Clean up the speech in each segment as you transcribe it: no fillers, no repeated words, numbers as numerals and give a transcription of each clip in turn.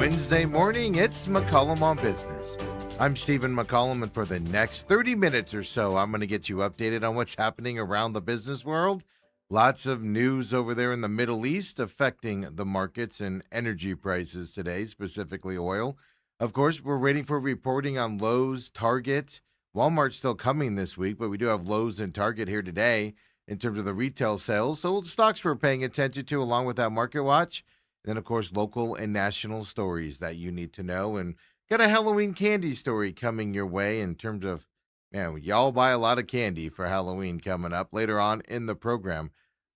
Wednesday morning, it's McCollum on Business. I'm Stephen McCollum, and for the next 30 minutes or so, I'm going to get you updated on what's happening around the business world. Lots of news over there in the Middle East affecting the markets and energy prices today, specifically oil. Of course, we're waiting for reporting on Lowe's, Target. Walmart's still coming this week, but we do have Lowe's and Target here today in terms of the retail sales. So stocks we're paying attention to along with that market watch. And then, of course, local and national stories that you need to know. And got a Halloween candy story coming your way in terms of, man, y'all buy a lot of candy for Halloween coming up later on in the program.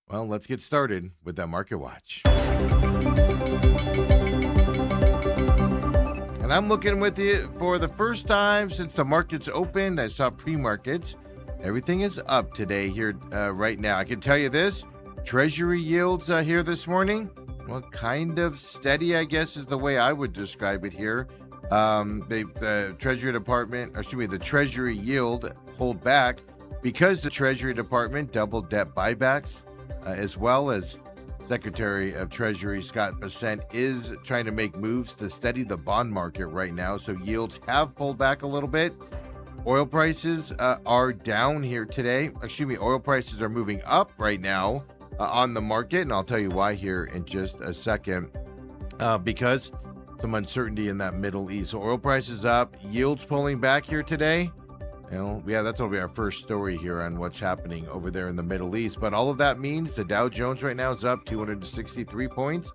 Well, let's get started with that market watch. And I'm looking with you for the first time since the markets opened. I saw pre-markets. Everything is up today here right now. I can tell you this, Treasury yields here this morning, well, kind of steady, I guess, is the way I would describe it here. The Treasury Department, the Treasury yield pulled back because the Treasury Department doubled debt buybacks, as well as Secretary of Treasury Scott Bessent is trying to make moves to steady the bond market right now. So yields have pulled back a little bit. Oil prices are down here today. Oil prices are moving up right now on the market, and I'll tell you why here in just a second, because some uncertainty in that Middle East. So oil prices up, yields pulling back here today. That's going to be our first story here on what's happening over there in the Middle East. But all of that means the Dow Jones right now is up 263 points,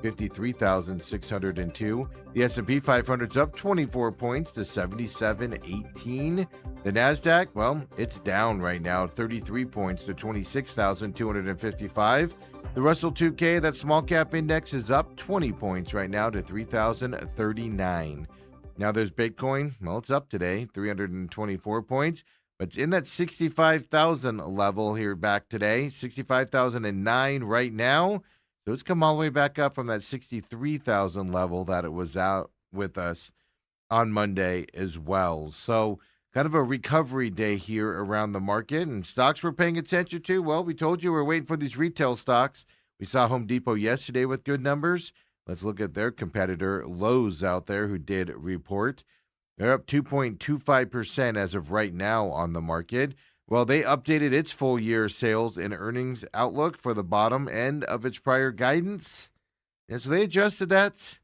53,602. The S&P 500 is up 24 points to 7718. The NASDAQ, well, it's down right now 33 points to 26,255. The Russell 2K, that small cap index, is up 20 points right now to 3,039. Now there's Bitcoin. Well, it's up today, 324 points, but it's in that 65,000 level here back today, 65,009 right now. So it's come all the way back up from that 63,000 level that it was out with us on Monday as well. So kind of a recovery day here around the market. And stocks we're paying attention to, well, we told you we're waiting for these retail stocks. We saw Home Depot yesterday with good numbers. Let's look at their competitor, Lowe's, out there, who did report. They're up 2.25% as of right now on the market. Well, they updated its full-year sales and earnings outlook for the bottom end of its prior guidance. And so they adjusted that,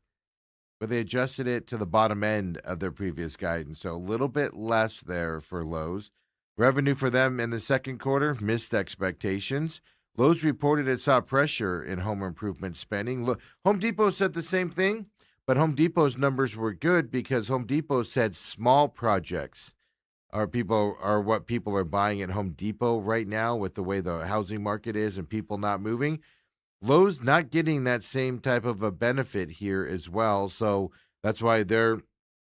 but they adjusted it to the bottom end of their previous guidance. So a little bit less there for Lowe's. Revenue for them in the second quarter missed expectations. Lowe's reported it saw pressure in home improvement spending. Home Depot said the same thing, but Home Depot's numbers were good because Home Depot said small projects are what people are buying at Home Depot right now with the way the housing market is and people not moving. Lowe's not getting that same type of a benefit here as well. So that's why they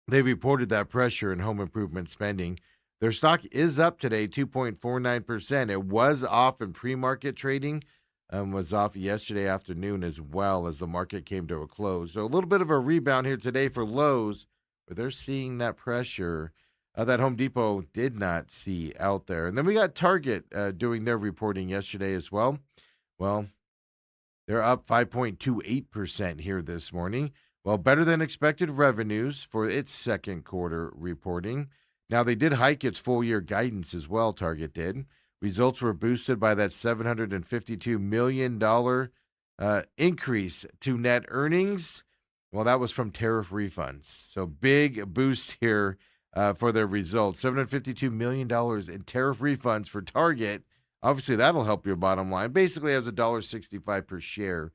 reported that pressure in home improvement spending. Their stock is up today, 2.49%. It was off in pre-market trading, was off yesterday afternoon as well as the market came to a close. So a little bit of a rebound here today for Lowe's, but they're seeing that pressure that Home Depot did not see out there. And then we got Target doing their reporting yesterday as well. Well, they're up 5.28% here this morning. Well, better than expected revenues for its second quarter reporting. Now, they did hike its full-year guidance as well, Target did. Results were boosted by that $752 million increase to net earnings. Well, that was from tariff refunds. So big boost here for their results. $752 million in tariff refunds for Target. Obviously, that'll help your bottom line. Basically, it was $1.65 per share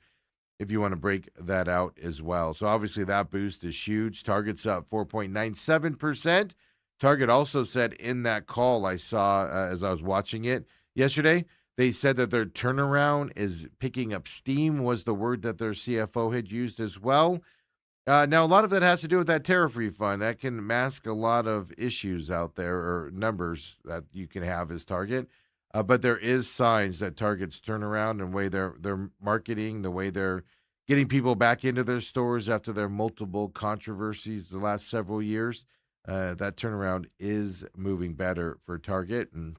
if you want to break that out as well. So obviously, that boost is huge. Target's up 4.97%. Target also said in that call I saw as I was watching it yesterday, they said that their turnaround is picking up steam was the word that their CFO had used as well. Now, a lot of that has to do with that tariff refund. That can mask a lot of issues out there or numbers that you can have as Target. But there is signs that Target's turnaround and the way they're marketing, the way they're getting people back into their stores after their multiple controversies the last several years. That turnaround is moving better for Target, and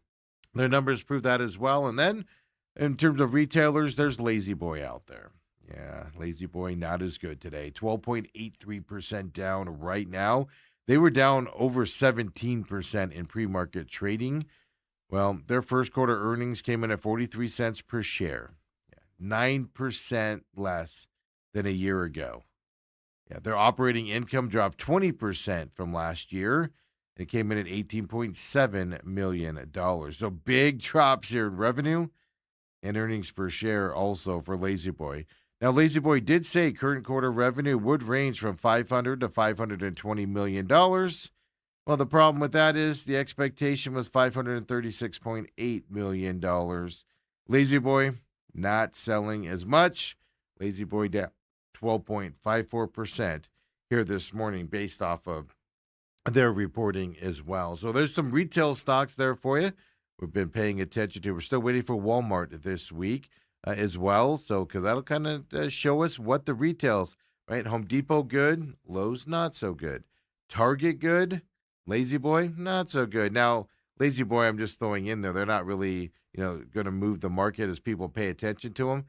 their numbers prove that as well. And then in terms of retailers, there's Lazy Boy out there. Yeah, Lazy Boy not as good today. 12.83% down right now. They were down over 17% in pre-market trading. Well, their first quarter earnings came in at 43 cents per share. 9% less than a year ago. Yeah, their operating income dropped 20% from last year. It came in at $18.7 million. So big drops here in revenue and earnings per share also for Lazy Boy. Now, Lazy Boy did say current quarter revenue would range from $500 to $520 million. Well, the problem with that is the expectation was $536.8 million. Lazy Boy not selling as much. Lazy Boy down 12.54% here this morning based off of their reporting as well. So there's some retail stocks there for you. We've been paying attention to. We're still waiting for Walmart this week as well. So because that'll kind of show us what the retails, right? Home Depot good, Lowe's not so good. Target good, Lazy Boy not so good. Now, Lazy Boy, I'm just throwing in there. They're not really, going to move the market as people pay attention to them.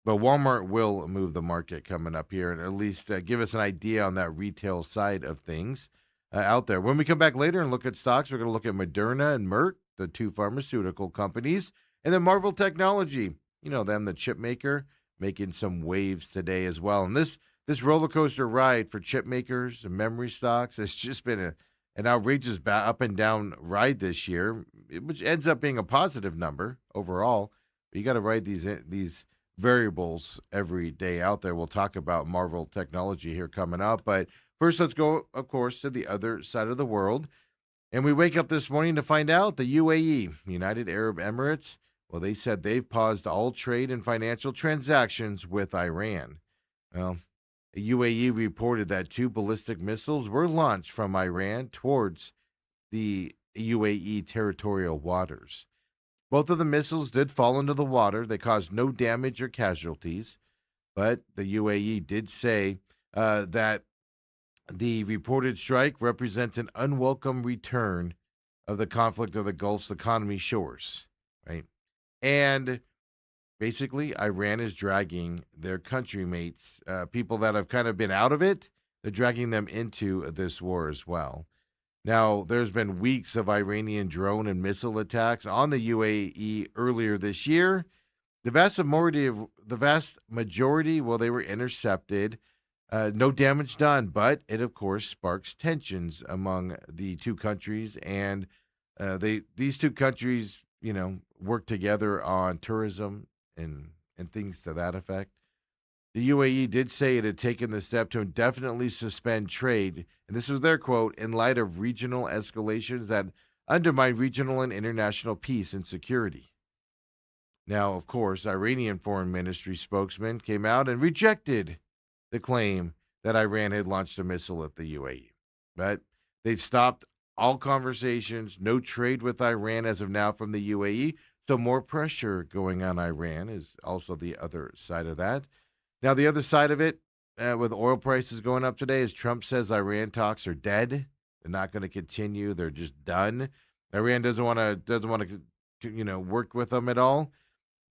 But Walmart will move the market coming up here and at least give us an idea on that retail side of things out there. When we come back later and look at stocks, we're going to look at Moderna and Merck, the two pharmaceutical companies, and then Marvel Technology, them, the chip maker, making some waves today as well. And this roller coaster ride for chip makers and memory stocks has just been an outrageous up and down ride this year, which ends up being a positive number overall. But you got to ride these variables every day out there. We'll talk about Marvel Technology here coming up, but first, let's go, of course, to the other side of the world. And we wake up this morning to find out the UAE, United Arab Emirates, well, they said they've paused all trade and financial transactions with Iran. Well, the UAE reported that 2 ballistic missiles were launched from Iran towards the UAE territorial waters. Both of the missiles did fall into the water. They caused no damage or casualties, but the UAE did say that the reported strike represents an unwelcome return of the conflict of the Gulf's economy shores, right? And basically, Iran is dragging their country mates, people that have kind of been out of it, they're dragging them into this war as well. Now, there's been weeks of Iranian drone and missile attacks on the UAE earlier this year. The vast majority, well, they were intercepted. No damage done, but it, of course, sparks tensions among the two countries. And these two countries, work together on tourism and things to that effect. The UAE did say it had taken the step to indefinitely suspend trade, and this was their quote, in light of regional escalations that undermine regional and international peace and security. Now, of course, Iranian Foreign Ministry spokesman came out and rejected the claim that Iran had launched a missile at the UAE. But they've stopped all conversations, no trade with Iran as of now from the UAE, so more pressure going on Iran is also the other side of that. Now, the other side of it, with oil prices going up today, is Trump says Iran talks are dead. They're not going to continue. They're just done. Iran doesn't want to work with them at all.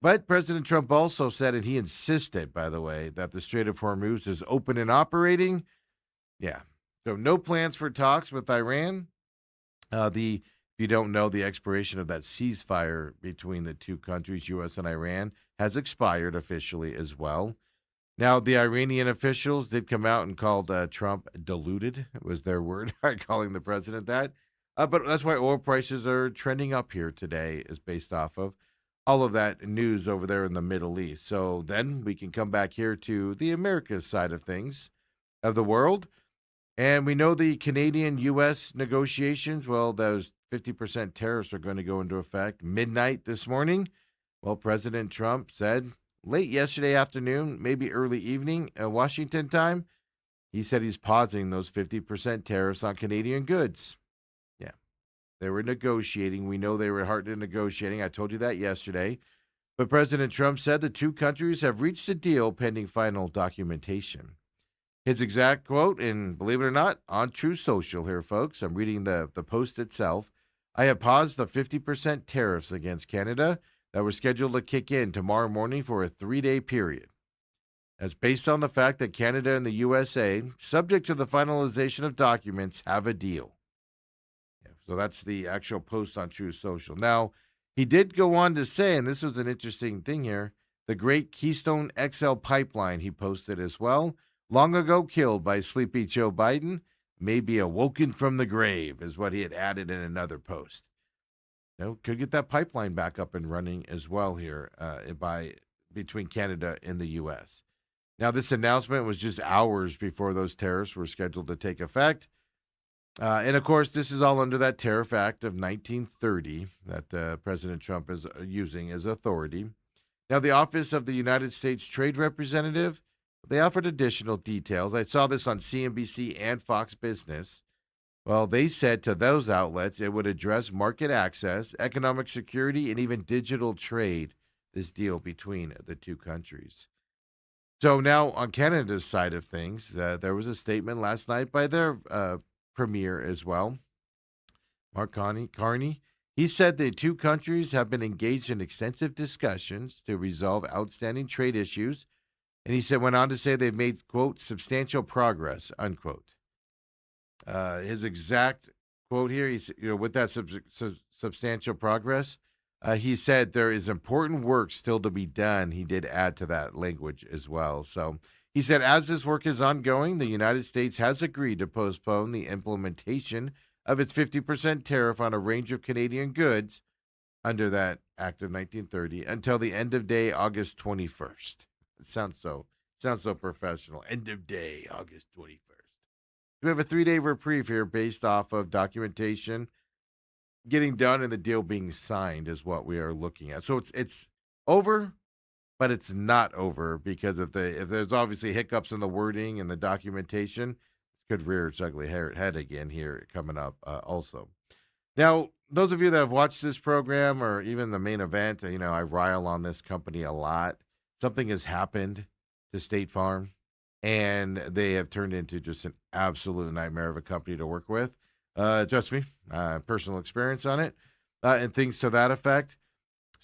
But President Trump also said, and he insisted, by the way, that the Strait of Hormuz is open and operating. Yeah. So no plans for talks with Iran. If you don't know, the expiration of that ceasefire between the two countries, U.S. and Iran, has expired officially as well. Now, the Iranian officials did come out and called Trump deluded, was their word, calling the president that. But that's why oil prices are trending up here today, is based off of all of that news over there in the Middle East. So then we can come back here to the Americas side of things, of the world. And we know the Canadian-U.S. negotiations, well, those 50% tariffs are going to go into effect midnight this morning. Well, President Trump said late yesterday afternoon, maybe early evening, Washington time, he said he's pausing those 50% tariffs on Canadian goods. Yeah, they were negotiating. We know they were hard to negotiating. I told you that yesterday. But President Trump said the two countries have reached a deal pending final documentation. His exact quote, and believe it or not, on True Social here, folks, I'm reading the post itself. I have paused the 50% tariffs against Canada that were scheduled to kick in tomorrow morning for a 3-day period. That's based on the fact that Canada and the USA, subject to the finalization of documents, have a deal. Yeah, so that's the actual post on True Social. Now, he did go on to say, and this was an interesting thing here, the Great Keystone XL pipeline he posted as well, long ago killed by sleepy Joe Biden, may be awoken from the grave, is what he had added in another post. Could get that pipeline back up and running as well here by between Canada and the U.S. Now, this announcement was just hours before those tariffs were scheduled to take effect. And of course, this is all under that Tariff Act of 1930 that President Trump is using as authority. Now, the Office of the United States Trade Representative, they offered additional details. I saw this on CNBC and Fox Business. Well, they said to those outlets it would address market access, economic security, and even digital trade, this deal between the two countries. So now on Canada's side of things, there was a statement last night by their premier as well, Mark Carney. He said the two countries have been engaged in extensive discussions to resolve outstanding trade issues. And he went on to say they've made, quote, substantial progress, unquote. His exact quote here, he's, with that substantial progress, he said there is important work still to be done. He did add to that language as well. So he said, as this work is ongoing, the United States has agreed to postpone the implementation of its 50% tariff on a range of Canadian goods under that Act of 1930 until the end of day, August 21st. It sounds so professional. End of day, August 21st. We have a 3-day reprieve here based off of documentation getting done and the deal being signed is what we are looking at. So it's over, but it's not over because if there's obviously hiccups in the wording and the documentation, it could rear its ugly head again here coming up also. Now, those of you that have watched this program or even the main event, I rile on this company a lot. Something has happened to State Farm, and they have turned into just an absolute nightmare of a company to work with. Trust me, personal experience on it, and things to that effect.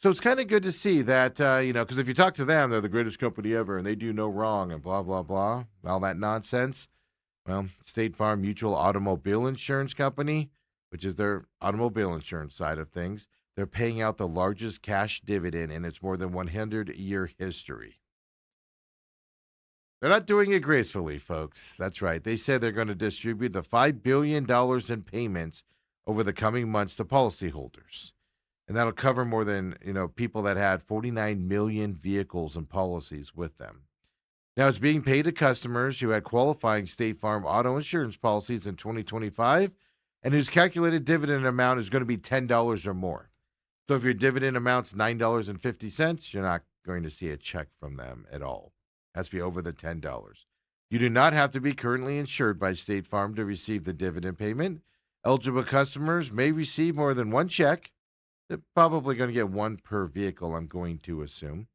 So it's kind of good to see that, because if you talk to them, they're the greatest company ever, and they do no wrong, and blah, blah, blah, all that nonsense. Well, State Farm Mutual Automobile Insurance Company, which is their automobile insurance side of things, they're paying out the largest cash dividend in its more than 100-year history. They're not doing it gracefully, folks. That's right. They said they're going to distribute the $5 billion in payments over the coming months to policyholders. And that'll cover more than, people that had 49 million vehicles and policies with them. Now, it's being paid to customers who had qualifying State Farm auto insurance policies in 2025 and whose calculated dividend amount is going to be $10 or more. So if your dividend amount's $9.50, you're not going to see a check from them at all. Has to be over the $10. You do not have to be currently insured by State Farm to receive the dividend payment. Eligible customers may receive more than one check. They're probably going to get one per vehicle, I'm going to assume.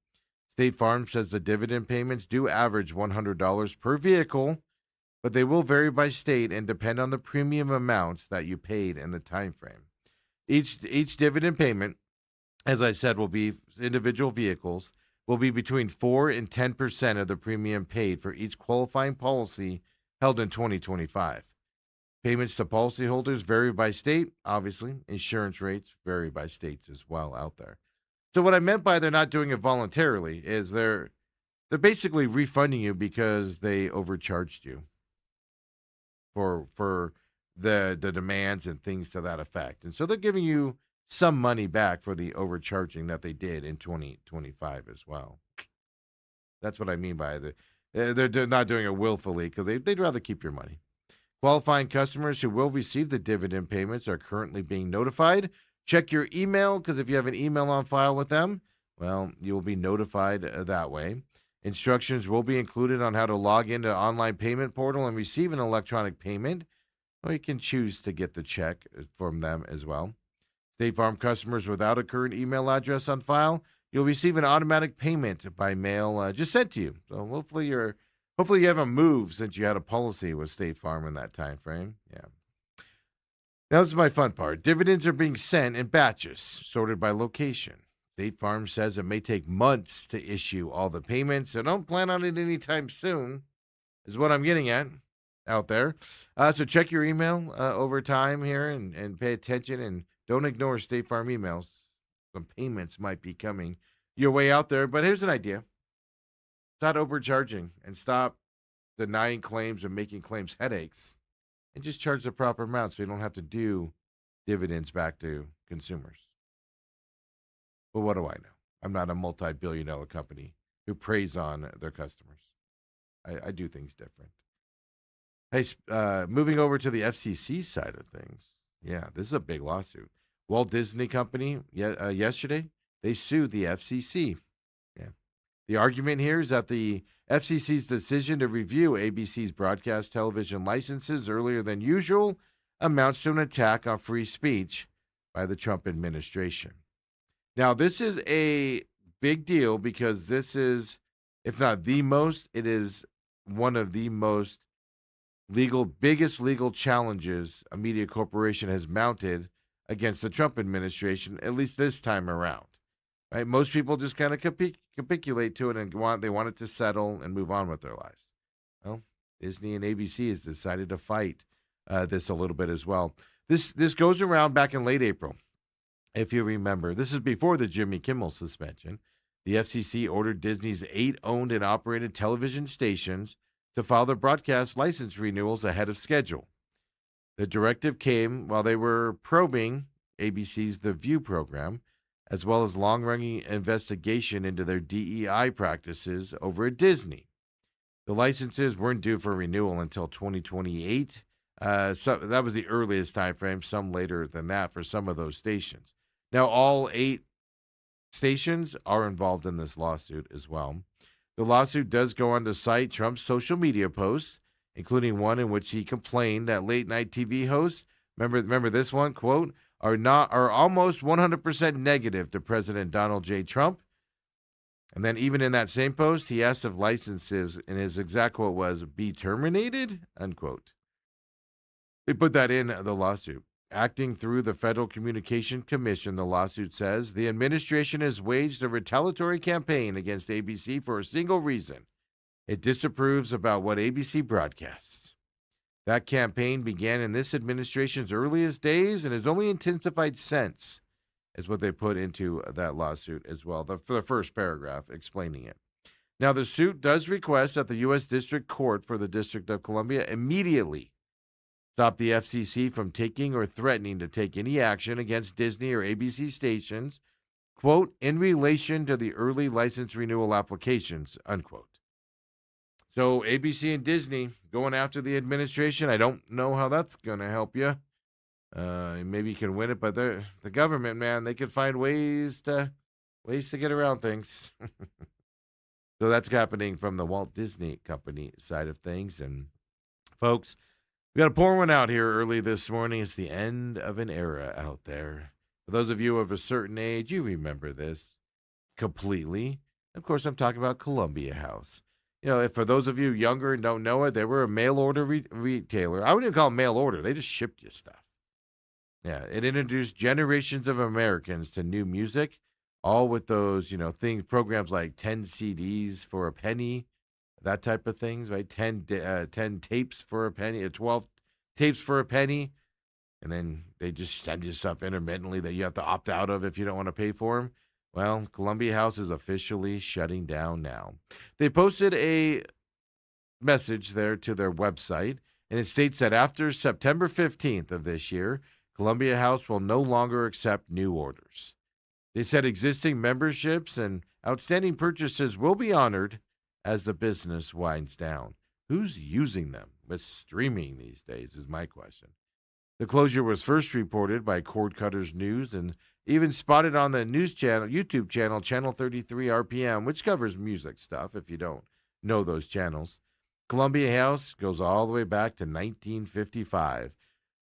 State Farm says the dividend payments do average $100 per vehicle, but they will vary by state and depend on the premium amounts that you paid in the time frame. Each dividend payment, as I said, will be individual vehicles, will be between 4 and 10% of the premium paid for each qualifying policy held in 2025. Payments to policyholders vary by state. Obviously, insurance rates vary by states as well out there. So what I meant by they're not doing it voluntarily is they're basically refunding you because they overcharged you for the demands and things to that effect. And so they're giving you some money back for the overcharging that they did in 2025 as well. That's what I mean by they're not doing it willfully because they'd rather keep your money. Qualifying customers who will receive the dividend payments are currently being notified. Check your email because if you have an email on file with them, well, you will be notified that way. Instructions will be included on how to log into the online payment portal and receive an electronic payment, or you can choose to get the check from them as well. State Farm customers without a current email address on file, you'll receive an automatic payment by mail just sent to you. So hopefully you haven't moved since you had a policy with State Farm in that time frame. Yeah. Now this is my fun part. Dividends are being sent in batches, sorted by location. State Farm says it may take months to issue all the payments, so don't plan on it anytime soon, is what I'm getting at out there. So check your email over time here and pay attention and don't ignore State Farm emails. Some payments might be coming your way out there, but here's an idea. Stop overcharging and stop denying claims and making claims headaches and just charge the proper amount so you don't have to do dividends back to consumers. But what do I know? I'm not a multi-billion dollar company who preys on their customers. I do things different. Hey, moving over to the FCC side of things. Yeah, this is a big lawsuit. Walt Disney Company, yesterday, they sued the FCC. Yeah. The argument here is that the FCC's decision to review ABC's broadcast television licenses earlier than usual amounts to an attack on free speech by the Trump administration. Now, this is a big deal because this is, if not the most, it is one of the most biggest legal challenges a media corporation has mounted against the Trump administration, at least this time around. Right? Most people just kind of capitulate to it and they want it to settle and move on with their lives. Well, Disney and ABC has decided to fight this a little bit as well. This goes around back in late April. If you remember, this is before the Jimmy Kimmel suspension. The FCC ordered Disney's 8 owned and operated television stations to file their broadcast license renewals ahead of schedule. The directive came while they were probing ABC's The View program, as well as long-running investigation into their DEI practices over at Disney. The licenses weren't due for renewal until 2028. So that was the earliest time frame, some later than that for some of those stations. Now, all 8 stations are involved in this lawsuit as well. The lawsuit does go on to cite Trump's social media posts, including one in which he complained that late-night TV hosts, remember this one, quote, are almost 100% negative to President Donald J. Trump. And then even in that same post, he asked if licenses, and his exact quote was, be terminated, unquote. They put that in the lawsuit. Acting through the Federal Communication Commission, the lawsuit says, the administration has waged a retaliatory campaign against ABC for a single reason. It disapproves about what ABC broadcasts. That campaign began in this administration's earliest days and has only intensified since, is what they put into that lawsuit as well, for the first paragraph explaining it. Now, the suit does request that the U.S. District Court for the District of Columbia immediately stop the FCC from taking or threatening to take any action against Disney or ABC stations, quote, in relation to the early license renewal applications, unquote. So ABC and Disney going after the administration, I don't know how that's going to help you. Maybe you can win it, but the government, man, they could find ways to get around things. So that's happening from the Walt Disney Company side of things. And folks, we got to pour one out here early this morning. It's the end of an era out there. For those of you of a certain age, you remember this completely. Of course, I'm talking about Columbia House. You know, if for those of you younger and don't know it, they were a mail order retailer. I wouldn't even call them mail order. They just shipped you stuff. Yeah, it introduced generations of Americans to new music, all with those, programs like 10 CDs for a penny, that type of things, right? 10 tapes for a penny, 12 tapes for a penny. And then they just send you stuff intermittently that you have to opt out of if you don't want to pay for them. Well, Columbia House is officially shutting down now. They posted a message there to their website, and it states that after September 15th of this year, Columbia House will no longer accept new orders. They said existing memberships and outstanding purchases will be honored as the business winds down. Who's using them with streaming these days is my question. The closure was first reported by Cord Cutters News and even spotted on the news channel, YouTube channel, Channel 33 RPM, which covers music stuff if you don't know those channels. Columbia House goes all the way back to 1955.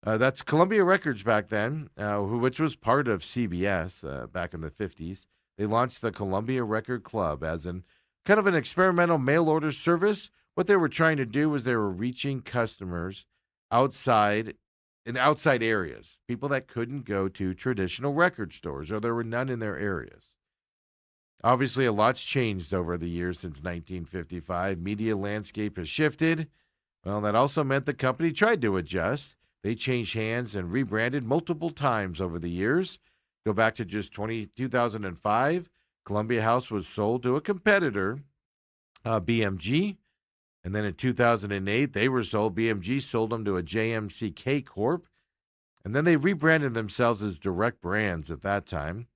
That's Columbia Records back then, which was part of CBS back in the 50s. They launched the Columbia Record Club as kind of an experimental mail order service. What they were trying to do was they were reaching customers in outside areas, people that couldn't go to traditional record stores or there were none in their areas. Obviously, a lot's changed over the years since 1955. Media landscape has shifted. Well, that also meant the company tried to adjust. They changed hands and rebranded multiple times over the years. Go back to just 2005, Columbia House was sold to a competitor, BMG. And then in 2008, they were sold. BMG sold them to a JMCK Corp. And then they rebranded themselves as direct brands at that time.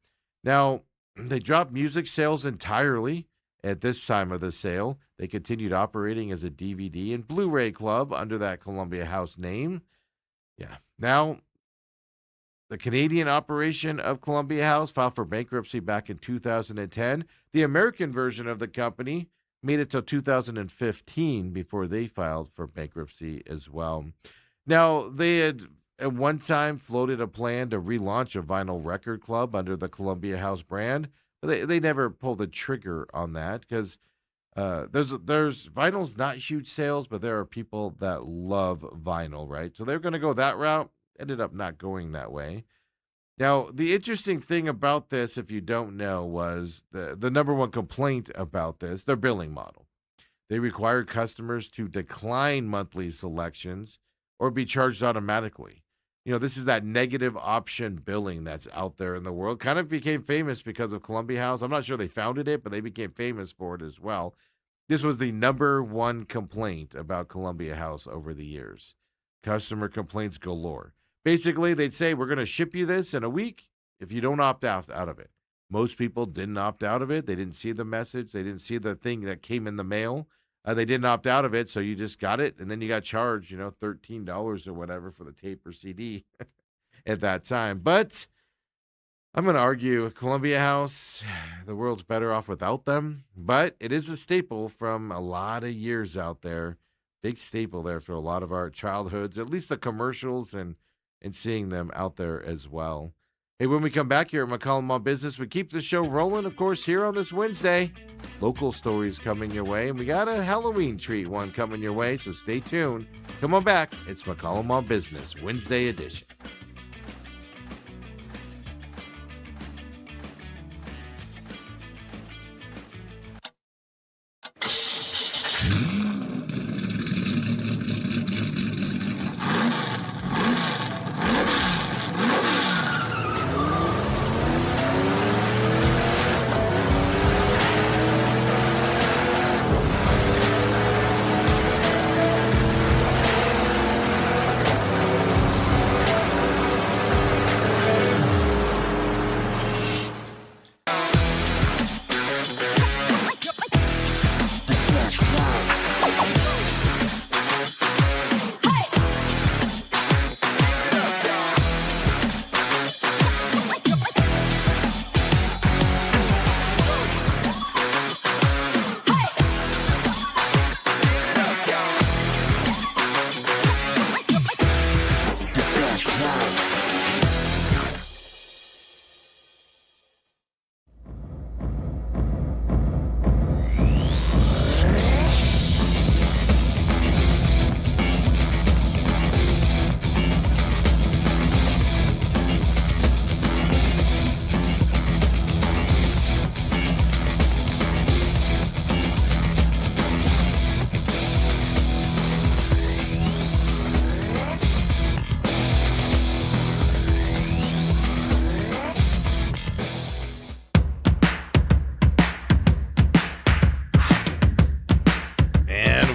Now, they dropped music sales entirely at this time of the sale. They continued operating as a DVD and Blu-ray club under that Columbia House name. Yeah. Now, the Canadian operation of Columbia House filed for bankruptcy back in 2010. The American version of the company made it till 2015 before they filed for bankruptcy as well. Now, they had at one time floated a plan to relaunch a vinyl record club under the Columbia House brand. But they never pulled the trigger on that because there's vinyl's not huge sales, but there are people that love vinyl, right? So they're going to go that route. Ended up not going that way. Now, the interesting thing about this, if you don't know, was the number one complaint about this, their billing model. They required customers to decline monthly selections or be charged automatically. This is that negative option billing that's out there in the world. Kind of became famous because of Columbia House. I'm not sure they founded it, but they became famous for it as well. This was the number one complaint about Columbia House over the years. Customer complaints galore. Basically, they'd say, we're going to ship you this in a week if you don't opt out of it. Most people didn't opt out of it. They didn't see the message. They didn't see the thing that came in the mail. They didn't opt out of it, so you just got it, and then you got charged, $13 or whatever for the tape or CD at that time. But I'm going to argue Columbia House, the world's better off without them, but it is a staple from a lot of years out there. Big staple there for a lot of our childhoods, at least the commercials and seeing them out there as well. Hey, when we come back here at McCollum on Business, we keep the show rolling, of course, here on this Wednesday. Local stories coming your way, and we got a Halloween treat one coming your way, so stay tuned. Come on back. It's McCollum on Business, Wednesday edition.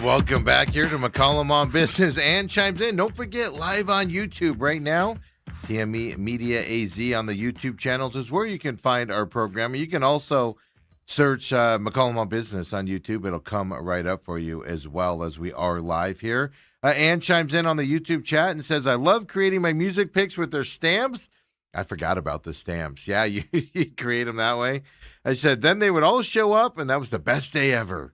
Welcome back here to McCollum on Business and chimes in. Don't forget, live on YouTube right now, TME Media AZ on the YouTube channels is where you can find our program. You can also search McCollum on Business on YouTube. It'll come right up for you as well as we are live here. Ann chimes in on the YouTube chat and says, I love creating my music picks with their stamps. I forgot about the stamps. Yeah, you create them that way. I said, then they would all show up, and that was the best day ever.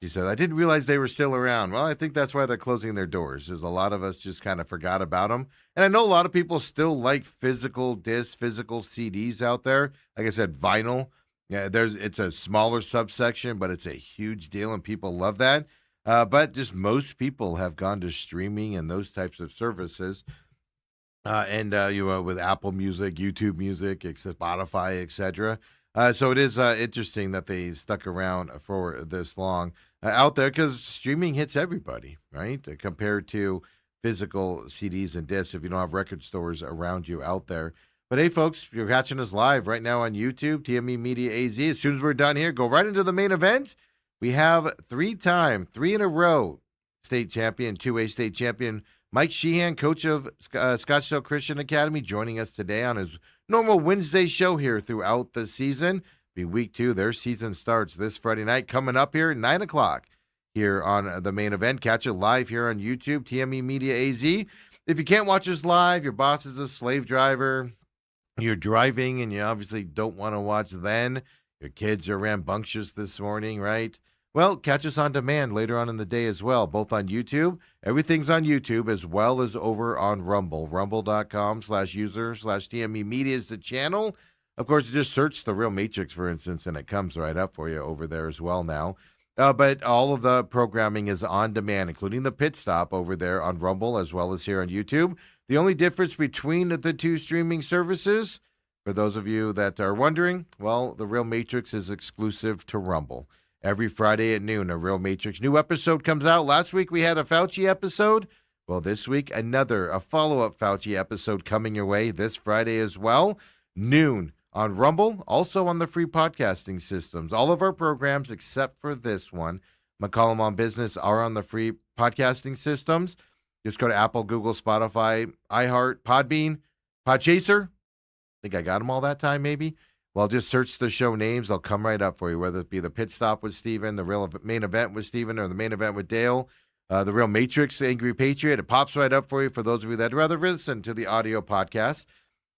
She said, I didn't realize they were still around. Well, I think that's why they're closing their doors, is a lot of us just kind of forgot about them. And I know a lot of people still like physical discs, physical CDs out there. Like I said, vinyl. Yeah, it's a smaller subsection, but it's a huge deal, and people love that. But just most people have gone to streaming and those types of services. With Apple Music, YouTube Music, Spotify, etc. So it is interesting that they stuck around for this long out there because streaming hits everybody, right? Compared to physical CDs and discs if you don't have record stores around you out there. But hey, folks, you're catching us live right now on YouTube, TME Media AZ. As soon as we're done here, go right into the main event. We have three in a row, state champion, 2A state champion, Mike Sheehan, coach of Scottsdale Christian Academy, joining us today on his normal Wednesday show here throughout the season. Be week 2. Their season starts this Friday night, coming up here at 9 o'clock here on the main event. Catch it live here on YouTube, TME Media AZ. If you can't watch us live, your boss is a slave driver, you're driving, and you obviously don't want to watch then. Your kids are rambunctious this morning, right? Well, catch us on demand later on in the day as well, both on YouTube. Everything's on YouTube as well as over on Rumble. Rumble.com/user/TME Media is the channel. Of course, just search The Real Matrix, for instance, and it comes right up for you over there as well now. But all of the programming is on demand, including the pit stop over there on Rumble as well as here on YouTube. The only difference between the two streaming services, for those of you that are wondering, well, The Real Matrix is exclusive to Rumble. Every Friday at noon, a Real Matrix new episode comes out. Last week we had a Fauci episode. Well, this week, a follow-up Fauci episode coming your way this Friday as well. Noon on Rumble, also on the free podcasting systems. All of our programs, except for this one, McCollum on Business, are on the free podcasting systems. Just go to Apple, Google, Spotify, iHeart, Podbean, Podchaser. I think I got them all that time, maybe. Well, just search the show names. They'll come right up for you, whether it be the Pit Stop with Steven, the Real Main Event with Steven, or the Main Event with Dale, the Real Matrix, Angry Patriot. It pops right up for you for those of you that would rather listen to the audio podcast.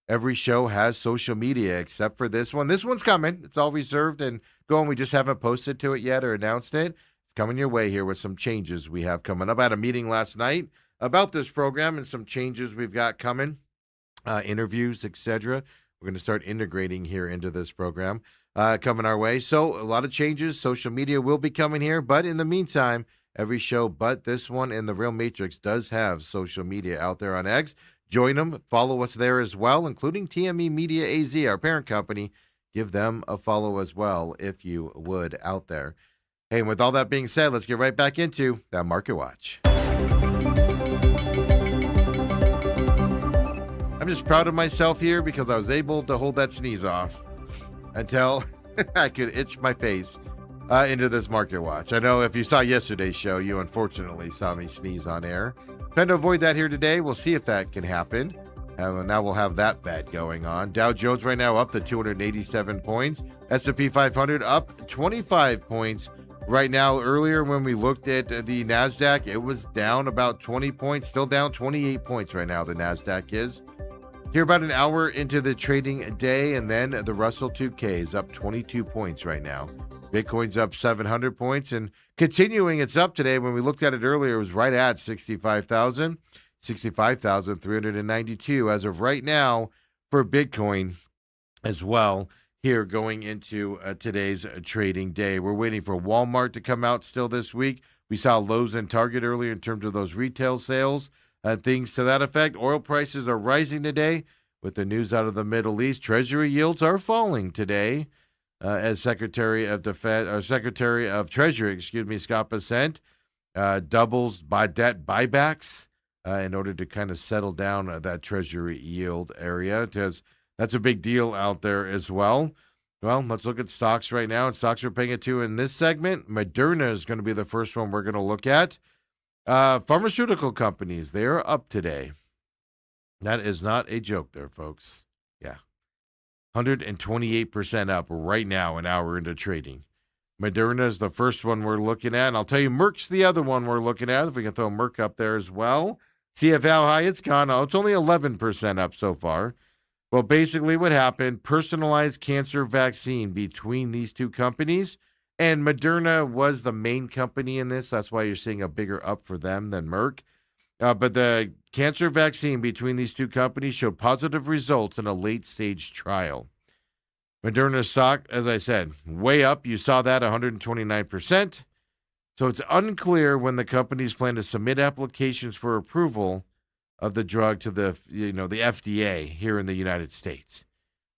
Every show has social media except for this one. This one's coming. It's all reserved and going. We just haven't posted to it yet or announced it. It's coming your way here with some changes we have coming up. I had a meeting last night about this program and some changes we've got coming, interviews, etc. We're going to start integrating here into this program coming our way. So a lot of changes. Social media will be coming here. But in the meantime, every show but this one and The Real Matrix does have social media out there on X. Join them. Follow us there as well, including TME Media AZ, our parent company. Give them a follow as well if you would out there. Hey, and with all that being said, let's get right back into that Market Watch. I'm just proud of myself here because I was able to hold that sneeze off until I could itch my face into this Market Watch. I know if you saw yesterday's show, you unfortunately saw me sneeze on air. Trying to avoid that here today. We'll see if that can happen. Now we'll have that bet going on. Dow Jones right now up to 287 points. S&P 500 up 25 points. Right now, earlier when we looked at the NASDAQ, it was down about 20 points. Still down 28 points right now, the NASDAQ is. Here about an hour into the trading day, and then the Russell 2K is up 22 points right now. Bitcoin's up 700 points, and continuing, it's up today. When we looked at it earlier, it was right at 65,392 as of right now for Bitcoin as well here going into today's trading day. We're waiting for Walmart to come out still this week. We saw Lowe's and Target earlier in terms of those retail sales, things to that effect. Oil prices are rising today with the news out of the Middle East. Treasury yields are falling today. As Secretary of Treasury, Scott Bessent, doubles by debt buybacks in order to kind of settle down that Treasury yield area. That's a big deal out there as well. Well, let's look at stocks right now. And stocks we're paying it to in this segment. Moderna is going to be the first one we're going to look at. Pharmaceutical companies, they are up today. That is not a joke there, folks. Yeah. 128% up right now, an hour into trading. Moderna is the first one we're looking at. And I'll tell you, Merck's the other one we're looking at, if we can throw Merck up there as well. See how high it's gone. Oh, it's only 11% up so far. Well, basically what happened, personalized cancer vaccine between these two companies. And Moderna was the main company in this. That's why you're seeing a bigger up for them than Merck. But the cancer vaccine between these two companies showed positive results in a late-stage trial. Moderna stock, as I said, way up. You saw that 129%. So it's unclear when the companies plan to submit applications for approval of the drug to the FDA here in the United States.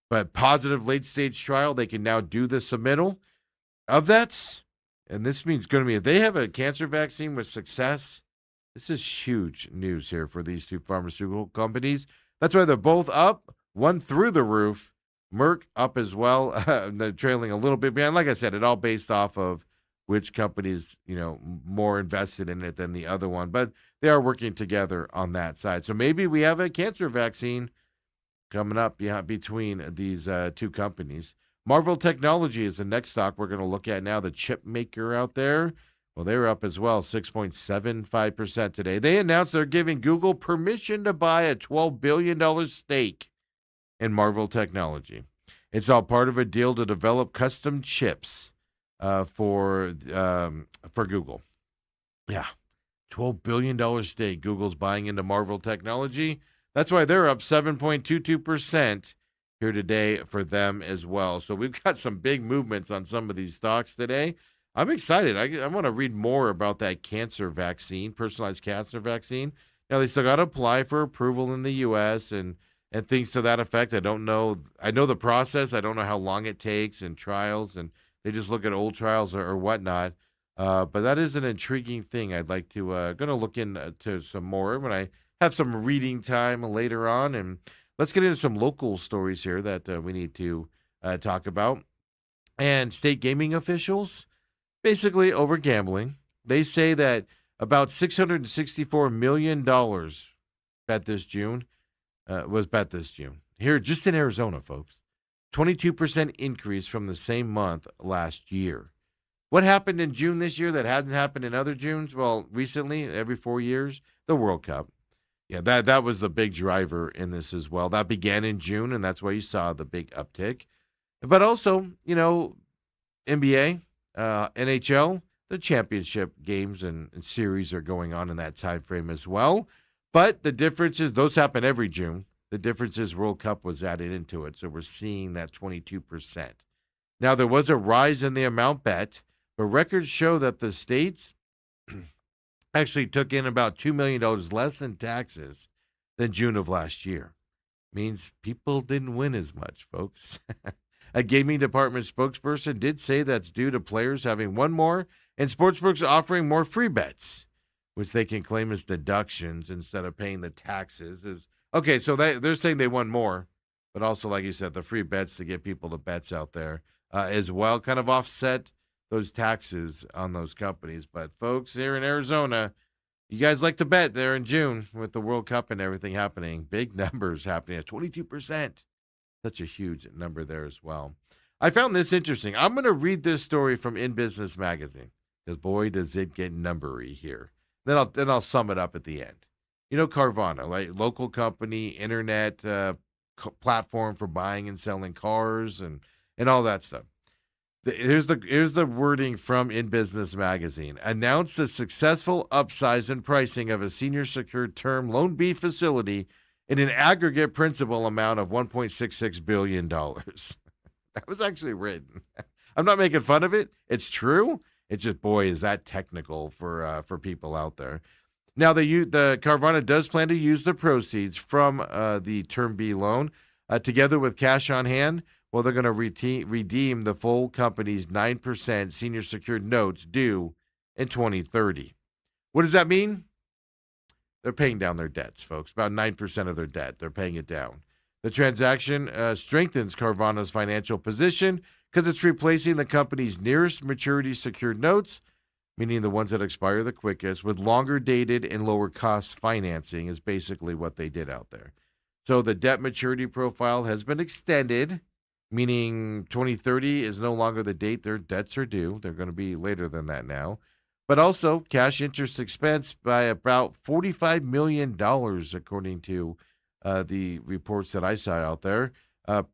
but positive late-stage trial. They can now do the submittal of that. And this means going to be, if they have a cancer vaccine with success, this is huge news here for these two pharmaceutical companies. That's why they're both up, one through the roof. Merck up as well. They're trailing a little bit behind. Like I said, it all based off of which companies, more invested in it than the other one. But they are working together on that side. So maybe we have a cancer vaccine coming up between these two companies. Marvell Technology is the next stock we're going to look at now, the chip maker out there. Well, they were up as well, 6.75% today. They announced they're giving Google permission to buy a $12 billion stake in Marvell Technology. It's all part of a deal to develop custom chips for Google. Yeah, $12 billion stake Google's buying into Marvell Technology. That's why they're up 7.22% here today for them as well. So we've got some big movements on some of these stocks today. I'm excited. I want to read more about that cancer vaccine, personalized cancer vaccine. Now, they still got to apply for approval in the U.S. and things to that effect. I don't know. I know the process. I don't know how long it takes and trials, and they just look at old trials or whatnot. But that is an intriguing thing. I'd like to going to look into some more when I have some reading time later on. And let's get into some local stories here that we need to talk about. And state gaming officials, basically over gambling. They say that about $664 million bet this June was bet this June. Here, just in Arizona, folks. 22% increase from the same month last year. What happened in June this year that hasn't happened in other Junes? Well, recently, every 4 years, the World Cup. Yeah, that was the big driver in this as well. That began in June, and that's why you saw the big uptick. But also, NBA, NHL, the championship games and series are going on in that time frame as well. But the difference is those happen every June. The difference is World Cup was added into it, so we're seeing that 22%. Now, there was a rise in the amount bet, but records show that the states actually took in about $2 million less in taxes than June of last year. Means people didn't win as much, folks. A gaming department spokesperson did say that's due to players having won more and sportsbooks offering more free bets, which they can claim as deductions instead of paying the taxes. Okay, so they're saying they won more, but also, like you said, the free bets to get people the bets out there as well kind of offset those taxes on those companies. But folks, here in Arizona, you guys like to bet there in June with the World Cup and everything happening. Big numbers happening at 22%. Such a huge number there as well. I found this interesting. I'm going to read this story from In Business Magazine because boy, does it get numbery here. Then I'll sum it up at the end. Carvana, like local company, internet platform for buying and selling cars and all that stuff. Here's the wording from In Business Magazine. Announced the successful upsize and pricing of a senior secured term loan B facility in an aggregate principal amount of $1.66 billion. That was actually written. I'm not making fun of it. It's true. It's just, boy, is that technical for people out there. Now, the Carvana does plan to use the proceeds from the Term B loan together with cash on hand. Well, they're going to redeem the full company's 9% senior secured notes due in 2030. What does that mean? They're paying down their debts, folks. About 9% of their debt. They're paying it down. The transaction strengthens Carvana's financial position because it's replacing the company's nearest maturity secured notes, meaning the ones that expire the quickest, with longer dated and lower cost financing is basically what they did out there. So the debt maturity profile has been extended, meaning 2030 is no longer the date their debts are due. They're going to be later than that now. But also cash interest expense by about $45 million, according to the reports that I saw out there.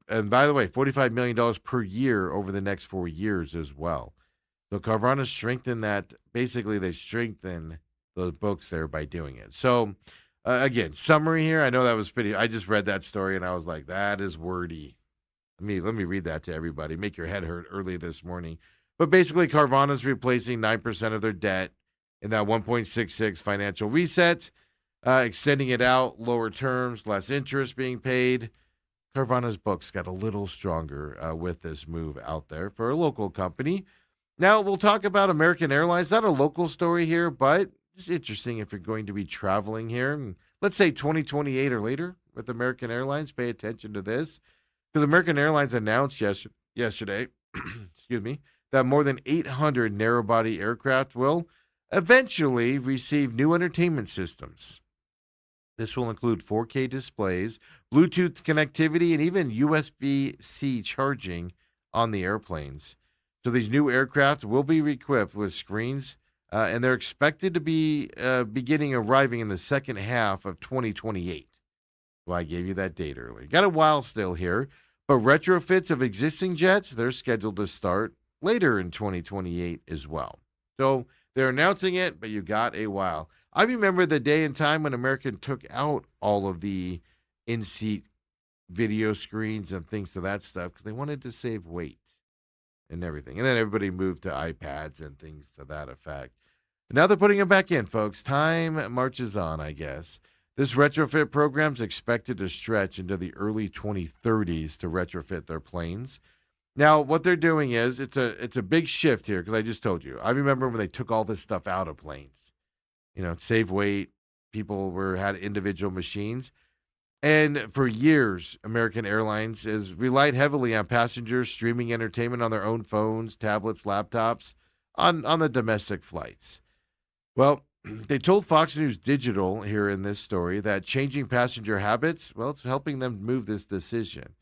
And by the way, $45 million per year over the next 4 years as well. So Carvana strengthened that. Basically, they strengthen those books there by doing it. So, again, summary here. I know that was pretty. I just read that story and I was like, that is wordy. Let me read that to everybody. Make your head hurt early this morning. But basically, Carvana's replacing 9% of their debt in that 1.66 financial reset, extending it out, lower terms, less interest being paid. Carvana's books got a little stronger with this move out there for a local company. Now, we'll talk about American Airlines. Not a local story here, but it's interesting if you're going to be traveling here. And let's say 2028 or later with American Airlines, pay attention to this. Because American Airlines announced yesterday, excuse me, that more than 800 narrow-body aircraft will eventually receive new entertainment systems. This will include 4K displays, Bluetooth connectivity, and even USB-C charging on the airplanes. So these new aircraft will be equipped with screens, and they're expected to be beginning arriving in the second half of 2028. Well, I gave you that date earlier. Got a while still here, but retrofits of existing jets, they're scheduled to start later in 2028 as well. So they're announcing it, but you got a while. I remember the day and time when American took out all of the in-seat video screens and things to that stuff because they wanted to save weight and everything. And then everybody moved to iPads and things to that effect. Now they're putting them back in, folks. Time marches on, I guess. This retrofit program is expected to stretch into the early 2030s to retrofit their planes. Now, what they're doing is it's a big shift here because I just told you. I remember when they took all this stuff out of planes. Save weight. People had individual machines. And for years, American Airlines has relied heavily on passengers streaming entertainment on their own phones, tablets, laptops on the domestic flights. Well, they told Fox News Digital here in this story that changing passenger habits, well, it's helping them move this decision.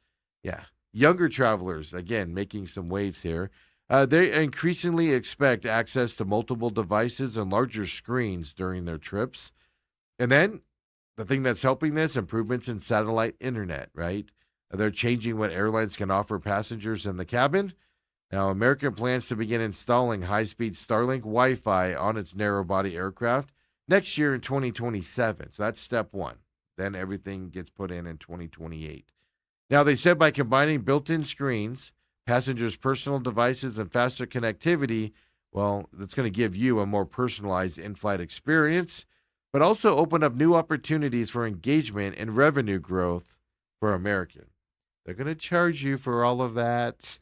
Yeah. Younger travelers, again, making some waves here. They increasingly expect access to multiple devices and larger screens during their trips. And then the thing that's helping this, improvements in satellite internet, right? They're changing what airlines can offer passengers in the cabin. Now, American plans to begin installing high-speed Starlink Wi-Fi on its narrow-body aircraft next year in 2027. So that's step one. Then everything gets put in 2028. Now, they said by combining built-in screens, passengers' personal devices, and faster connectivity, well, that's going to give you a more personalized in-flight experience, but also open up new opportunities for engagement and revenue growth for American. They're going to charge you for all of that.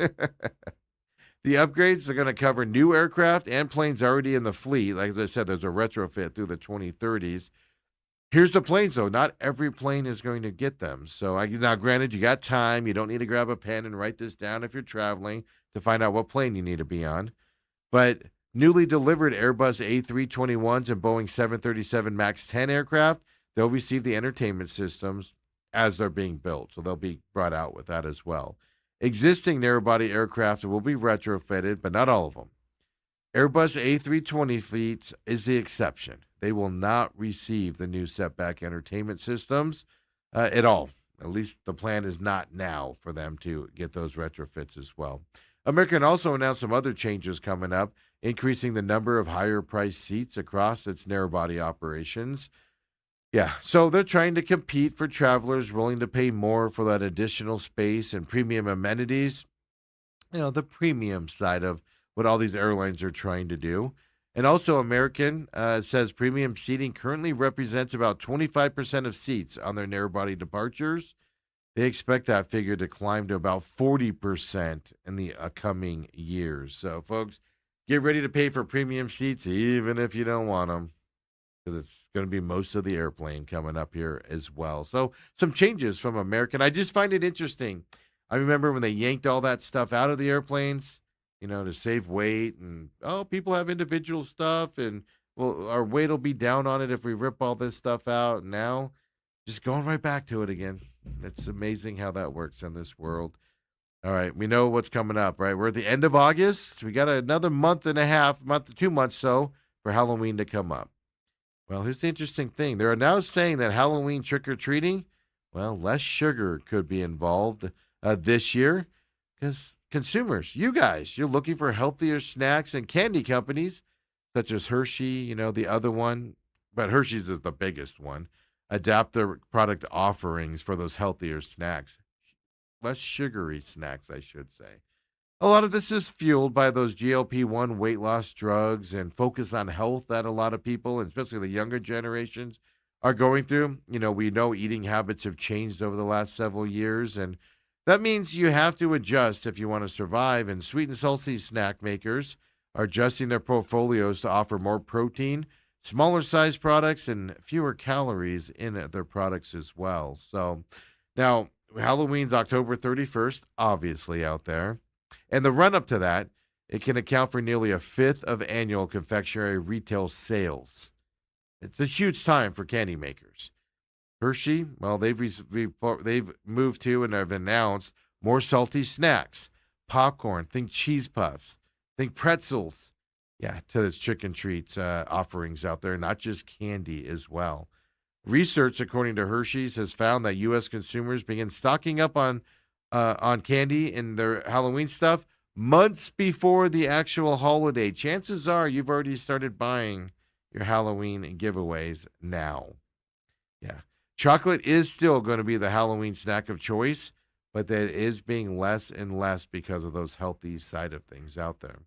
The upgrades are going to cover new aircraft and planes already in the fleet. Like I said, there's a retrofit through the 2030s. Here's the planes, though. Not every plane is going to get them. So now, granted, you got time. You don't need to grab a pen and write this down if you're traveling to find out what plane you need to be on. But newly delivered Airbus A321s and Boeing 737 MAX 10 aircraft, they'll receive the entertainment systems as they're being built. So they'll be brought out with that as well. Existing narrow-body aircraft will be retrofitted, but not all of them. Airbus A320 fleets is the exception. They will not receive the new setback entertainment systems at all. At least the plan is not now for them to get those retrofits as well. American also announced some other changes coming up, increasing the number of higher-priced seats across its narrow-body operations. Yeah, so they're trying to compete for travelers willing to pay more for that additional space and premium amenities. The premium side of what all these airlines are trying to do. And also American says premium seating currently represents about 25% of seats on their narrow-body departures. They expect that figure to climb to about 40% in the coming years. So, folks, get ready to pay for premium seats even if you don't want them, because it's going to be most of the airplane coming up here as well. So some changes from American. I just find it interesting. I remember when they yanked all that stuff out of the airplanes, to save weight, and, people have individual stuff, and, well, our weight will be down on it if we rip all this stuff out. Now, just going right back to it again. It's amazing how that works in this world. All right, we know what's coming up, right? We're at the end of August. We got another month and a half, 2 months so, for Halloween to come up. Well, here's the interesting thing. They're now saying that Halloween trick-or-treating, well, less sugar could be involved this year because consumers, you guys, you're looking for healthier snacks, and candy companies such as Hershey, the other one, but Hershey's is the biggest one, adapt their product offerings for those healthier snacks. Less sugary snacks, I should say. A lot of this is fueled by those GLP-1 weight loss drugs and focus on health that a lot of people, and especially the younger generations, are going through. We know eating habits have changed over the last several years, and that means you have to adjust if you want to survive. And sweet and salty snack makers are adjusting their portfolios to offer more protein, smaller size products, and fewer calories in their products as well. So now Halloween's October 31st, obviously out there. And the run up to that, it can account for nearly a fifth of annual confectionery retail sales. It's a huge time for candy makers. Hershey, well, they've moved to and have announced more salty snacks, popcorn, think cheese puffs, think pretzels. Yeah, to its trick and treats offerings out there, not just candy as well. Research, according to Hershey's, has found that U.S. consumers begin stocking up on candy and their Halloween stuff months before the actual holiday. Chances are you've already started buying your Halloween giveaways now. Yeah. Chocolate is still going to be the Halloween snack of choice, but that is being less and less because of those healthy side of things out there.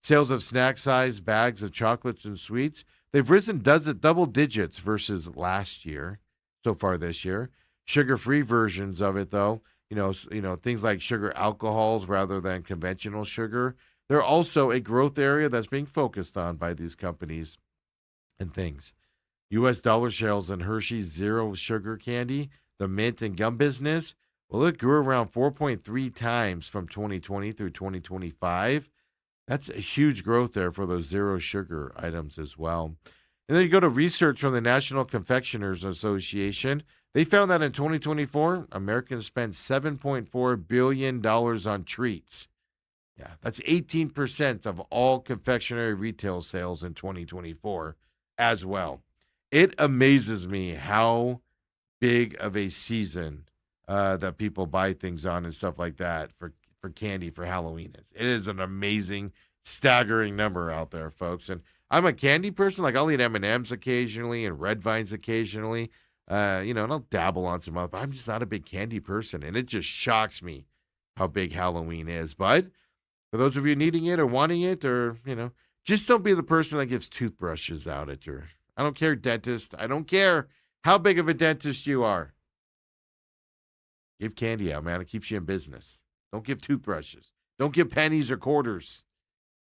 Sales of snack-sized bags of chocolates and sweets, they've risen double digits versus last year, so far this year. Sugar-free versions of it, though, things like sugar alcohols rather than conventional sugar, they're also a growth area that's being focused on by these companies and things. U.S. dollar sales in Hershey's zero sugar candy, the mint and gum business, well, it grew around 4.3 times from 2020 through 2025. That's a huge growth there for those zero sugar items as well. And then you go to research from the National Confectioners Association. They found that in 2024, Americans spent $7.4 billion on treats. Yeah, that's 18% of all confectionery retail sales in 2024 as well. It amazes me how big of a season that people buy things on and stuff like that for candy for Halloween is. It is an amazing, staggering number out there, folks. And I'm a candy person. Like, I'll eat M&Ms occasionally and Red Vines occasionally, and I'll dabble on some other, but I'm just not a big candy person. And it just shocks me how big Halloween is. But for those of you needing it or wanting it, or, just don't be the person that gives toothbrushes out at your, I don't care, dentist. I don't care how big of a dentist you are. Give candy out, man. It keeps you in business. Don't give toothbrushes. Don't give pennies or quarters.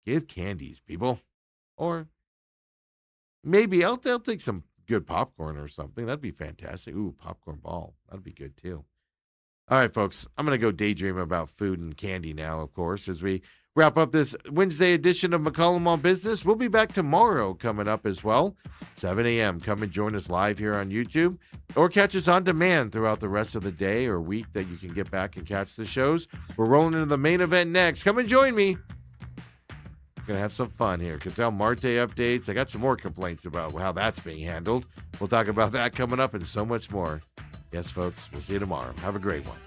Give candies, people. Or maybe I'll take some good popcorn or something. That'd be fantastic. Ooh, popcorn ball. That'd be good too. All right, folks. I'm going to go daydream about food and candy now, of course, as we wrap up this Wednesday edition of McCollum on Business. We'll be back tomorrow coming up as well, 7 a.m. Come and join us live here on YouTube, or catch us on demand throughout the rest of the day or week that you can get back and catch the shows. We're rolling into the main event next. Come and join me. Going to have some fun here. Cattell Marte updates. I got some more complaints about how that's being handled. We'll talk about that coming up and so much more. Yes, folks. We'll see you tomorrow. Have a great one.